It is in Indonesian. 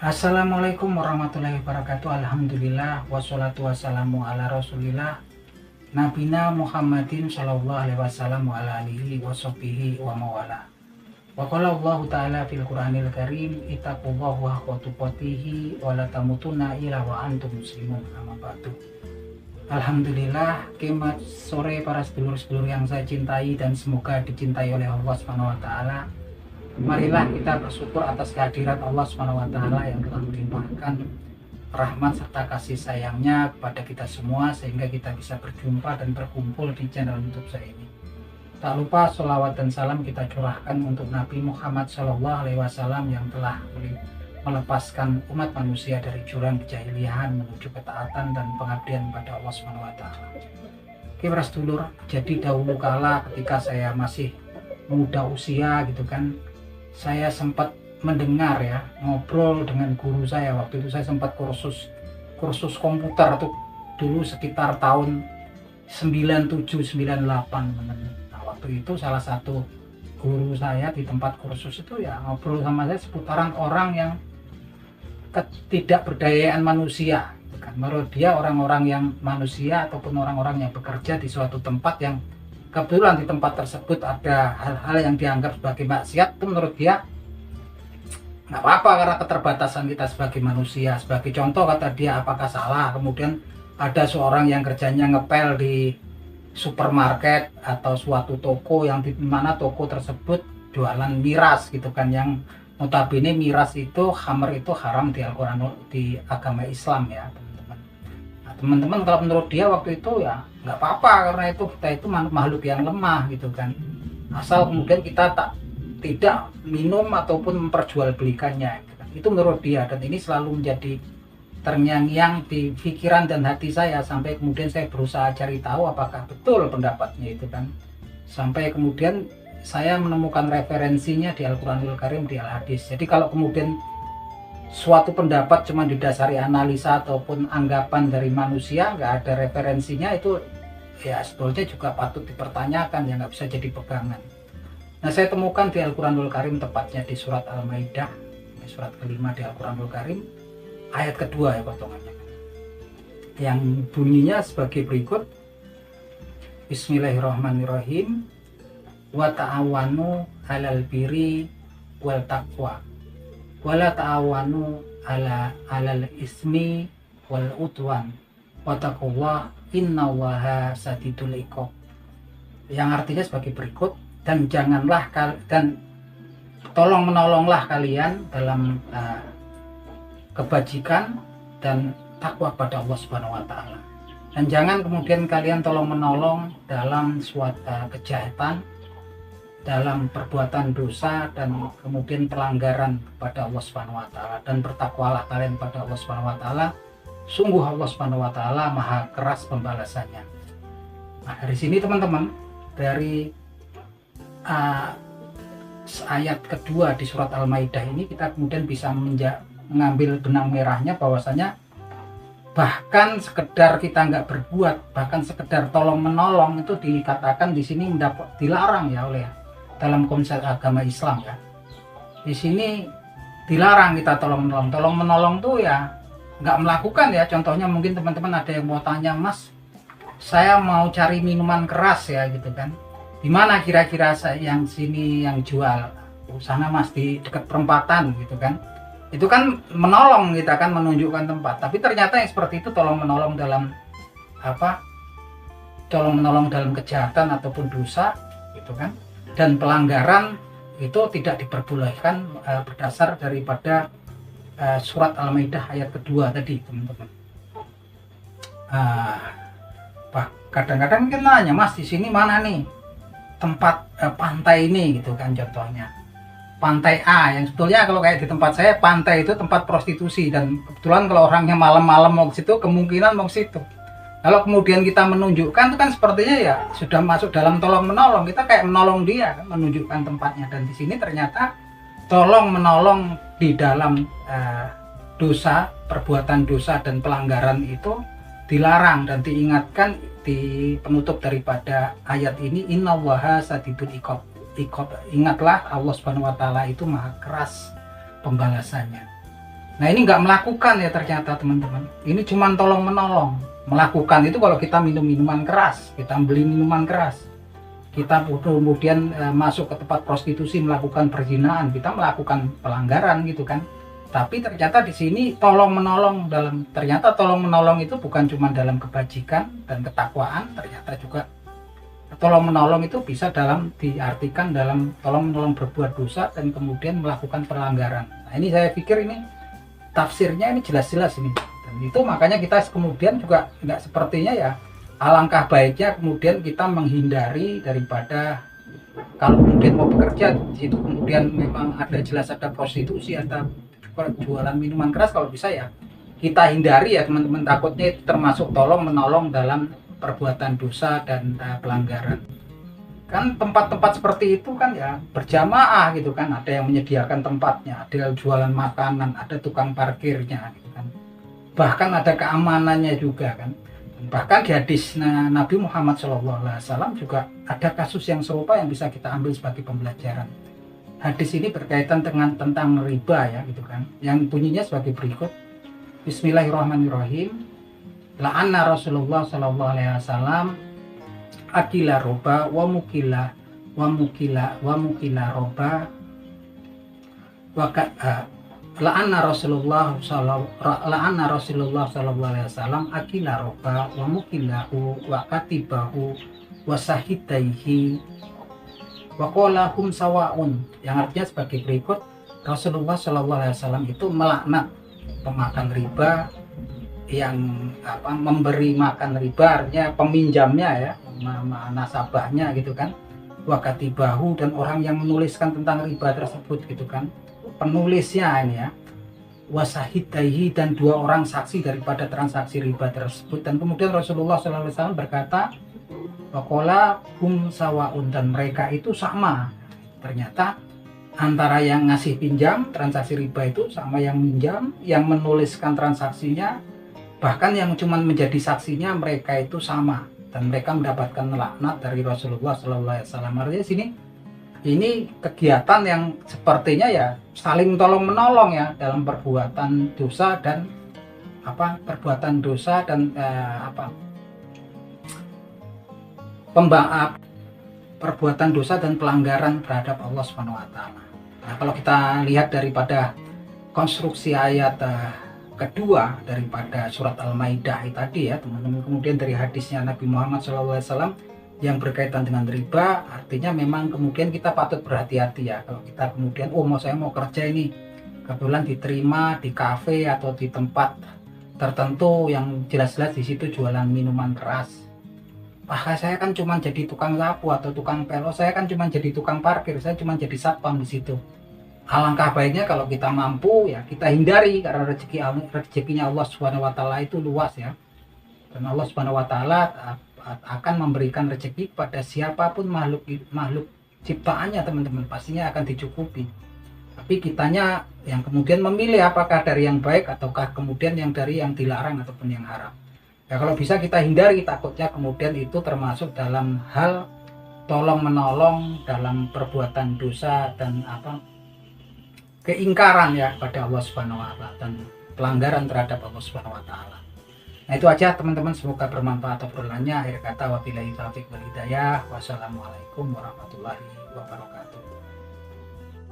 Assalamualaikum warahmatullahi wabarakatuh. Alhamdulillah wassalatu wassalamu ala rasulillah Nabina Muhammadin sallallahu alaihi wasallam wa ala alihi wa sahbihi wa mawala. Wa qala Allah ta'ala fil Qur'anil Karim ittaqullaha haqqa tuqatih wa la tamutunna illa wa antum muslimun. Amma ba'du. Alhamdulillah, kemat sore para sedulur-sedulur yang saya cintai dan semoga dicintai oleh Allah Subhanahu wa taala. Marilah kita bersyukur atas kehadiran Allah SWT yang telah melimpahkan rahmat serta kasih sayangnya kepada kita semua sehingga kita bisa berjumpa dan berkumpul di channel YouTube saya ini. Tak lupa sholawat dan salam kita curahkan untuk Nabi Muhammad SAW yang telah melepaskan umat manusia dari jurang kejahilian menuju ketaatan dan pengabdian pada Allah SWT. Oke para sedulur, jadi dahulu kala ketika saya masih muda usia gitu kan, saya sempat mendengar ya, ngobrol dengan guru saya. Waktu itu saya sempat kursus komputer tuh dulu sekitar tahun 97-98. Nah, waktu itu salah satu guru saya di tempat kursus itu ya ngobrol sama saya seputaran orang yang ketidakberdayaan manusia. Menurut dia orang-orang yang manusia ataupun orang-orang yang bekerja di suatu tempat yang kebetulan di tempat tersebut ada hal-hal yang dianggap sebagai maksiat, itu menurut dia nggak apa-apa karena keterbatasan kita sebagai manusia. Sebagai contoh kata dia, apakah salah kemudian ada seorang yang kerjanya ngepel di supermarket atau suatu toko yang di mana toko tersebut jualan miras gitu kan, yang notabene miras itu khamr itu haram di Al-Quran, di agama Islam ya teman-teman. Nah, teman-teman kalau menurut dia waktu itu ya nggak apa-apa karena itu kita itu makhluk yang lemah gitu kan, asal kemudian kita tidak minum ataupun memperjualbelikannya gitu kan. Itu menurut dia, dan ini selalu menjadi terngiang-ngiang di pikiran dan hati saya sampai kemudian saya berusaha cari tahu apakah betul pendapatnya itu kan, sampai kemudian saya menemukan referensinya di Al-Quranul Karim, di Al-Hadis. Jadi kalau kemudian suatu pendapat cuma didasari analisa ataupun anggapan dari manusia, nggak ada referensinya, itu ya sebetulnya juga patut dipertanyakan, ya nggak bisa jadi pegangan. Nah, saya temukan di Al-Quranul Karim, tepatnya di surat Al-Maidah, surat kelima di Al-Quranul Karim, ayat kedua ya potongannya, yang bunyinya sebagai berikut. Bismillahirrahmanirrahim. Wa ta'awanu 'alal birri wal taqwa wala ta'awanu 'alal ismi wal udwan wattaqullah innallaha sadidul iqab. Yang artinya sebagai berikut, dan janganlah dan tolong menolonglah kalian dalam kebajikan dan takwa pada Allah Subhanahu wa taala. Dan jangan kemudian kalian tolong menolong dalam suatu kejahatan, dalam perbuatan dosa dan kemudian pelanggaran kepada Allah Subhanahu wa taala, dan bertakwalah kalian pada Allah Subhanahu wa taala, sungguh Allah Subhanahu wa taala maha keras pembalasannya. Nah, dari sini teman-teman, dari ayat kedua di surat Al-Maidah ini kita kemudian bisa mengambil benang merahnya, bahwasanya bahkan sekedar kita nggak berbuat, bahkan sekedar tolong menolong itu dikatakan di sini dilarang ya oleh dalam konsep agama Islam ya. Di sini dilarang kita tolong menolong tuh ya nggak melakukan ya. Contohnya mungkin teman-teman ada yang mau tanya, Mas, saya mau cari minuman keras ya gitu kan, di mana kira-kira yang sini yang jual? Sana Mas, di dekat perempatan gitu kan. Itu kan menolong, kita kan menunjukkan tempat. Tapi ternyata yang seperti itu tolong menolong dalam kejahatan ataupun dosa gitu kan. Dan pelanggaran itu tidak diperbolehkan berdasar daripada surat Al-Maidah ayat kedua tadi teman-teman. Kadang-kadang mungkin nanya, Mas, di sini mana nih tempat pantai ini gitu kan, contohnya pantai A, yang sebetulnya kalau kayak di tempat saya pantai itu tempat prostitusi, dan kebetulan kalau orangnya malam-malam mau ke situ kemungkinan mau ke situ. Kalau kemudian kita menunjukkan itu kan sepertinya ya sudah masuk dalam tolong menolong, kita kayak menolong dia kan, menunjukkan tempatnya. Dan di sini ternyata tolong menolong di dalam dosa, perbuatan dosa dan pelanggaran itu dilarang, dan diingatkan di penutup daripada ayat ini, innallaha sadidul iqab. Ingatlah Allah Subhanahu wa taala itu maha keras pembalasannya. Nah ini nggak melakukan ya ternyata teman-teman. Ini cuma tolong menolong. Melakukan itu kalau kita minum minuman keras, kita beli minuman keras, kita kemudian masuk ke tempat prostitusi melakukan perzinahan, kita melakukan pelanggaran gitu kan. Tapi ternyata di sini tolong menolong, ternyata tolong menolong itu bukan cuma dalam kebajikan dan ketakwaan, ternyata juga tolong menolong itu bisa diartikan dalam tolong menolong berbuat dosa dan kemudian melakukan pelanggaran. Nah ini saya pikir ini tafsirnya ini jelas-jelas ini, dan itu makanya kita kemudian juga nggak sepertinya ya, alangkah baiknya kemudian kita menghindari daripada kalau kemudian mau bekerja di situ kemudian memang jelas ada prostitusi atau jualan minuman keras, kalau bisa ya kita hindari ya teman-teman, takutnya itu termasuk tolong menolong dalam perbuatan dosa dan pelanggaran. Kan tempat-tempat seperti itu kan ya berjamaah gitu kan, ada yang menyediakan tempatnya, ada jualan makanan, ada tukang parkirnya gitu kan, bahkan ada keamanannya juga kan. Bahkan di hadis Nabi Muhammad SAW juga ada kasus yang serupa yang bisa kita ambil sebagai pembelajaran. Hadis ini berkaitan dengan tentang riba ya gitu kan, yang bunyinya sebagai berikut. Bismillahirrahmanirrahim. La'anna Rasulullah SAW akila roba wa mukila roba wa la'anna Rasulullah sallallahu alaihi wasallam akila roba wa mukilahu wa katibahu wa sahidaihi wa qala hum sawaun, yang artinya sebagai berikut. Rasulullah sallallahu alaihi wasallam itu melaknat pemakan riba, yang memberi makan riba, artinya peminjamnya ya, nasabahnya gitu kan, wakatibahu, dan orang yang menuliskan tentang riba tersebut gitu kan, penulisnya ini ya, wasahidaihi, dan dua orang saksi daripada transaksi riba tersebut. Dan kemudian Rasulullah SAW berkata, waqala hum sawaun, dan mereka itu sama. Ternyata antara yang ngasih pinjam transaksi riba itu sama yang minjam, yang menuliskan transaksinya, bahkan yang cuma menjadi saksinya, mereka itu sama, dan mereka mendapatkan laknat dari Rasulullah SAW. Artinya sini ini kegiatan yang sepertinya ya saling tolong menolong ya dalam perbuatan dosa dan perbuatan dosa dan pelanggaran terhadap Allah Subhanahu wa taala. Nah, kalau kita lihat daripada konstruksi ayat kedua daripada surat Al-Maidah tadi ya teman-teman, kemudian dari hadisnya Nabi Muhammad SAW yang berkaitan dengan riba, artinya memang kemudian kita patut berhati-hati ya. Kalau kita kemudian saya mau kerja ini, kebetulan diterima di kafe atau di tempat tertentu yang jelas-jelas di situ jualan minuman keras, saya kan cuma jadi tukang sapu atau tukang pelot, saya kan cuma jadi tukang parkir, saya cuma jadi satpam di situ. Alangkah baiknya kalau kita mampu ya kita hindari, karena rezekinya Allah Subhanahu wa taala itu luas ya. Dan Allah Subhanahu wa taala akan memberikan rezeki pada siapapun makhluk ciptaannya teman-teman, pastinya akan dicukupi. Tapi kitanya yang kemudian memilih apakah dari yang baik ataukah kemudian yang dari yang dilarang ataupun yang haram. Ya kalau bisa kita hindari, takutnya kemudian itu termasuk dalam hal tolong menolong dalam perbuatan dosa dan keingkaran ya pada Allah Subhanahu wa taala dan pelanggaran terhadap Allah Subhanahu wa taala. Nah itu aja teman-teman, semoga bermanfaat obrolannya. Akhir kata wabillahi taufiq wal hidayah. Wassalamualaikum warahmatullahi wabarakatuh.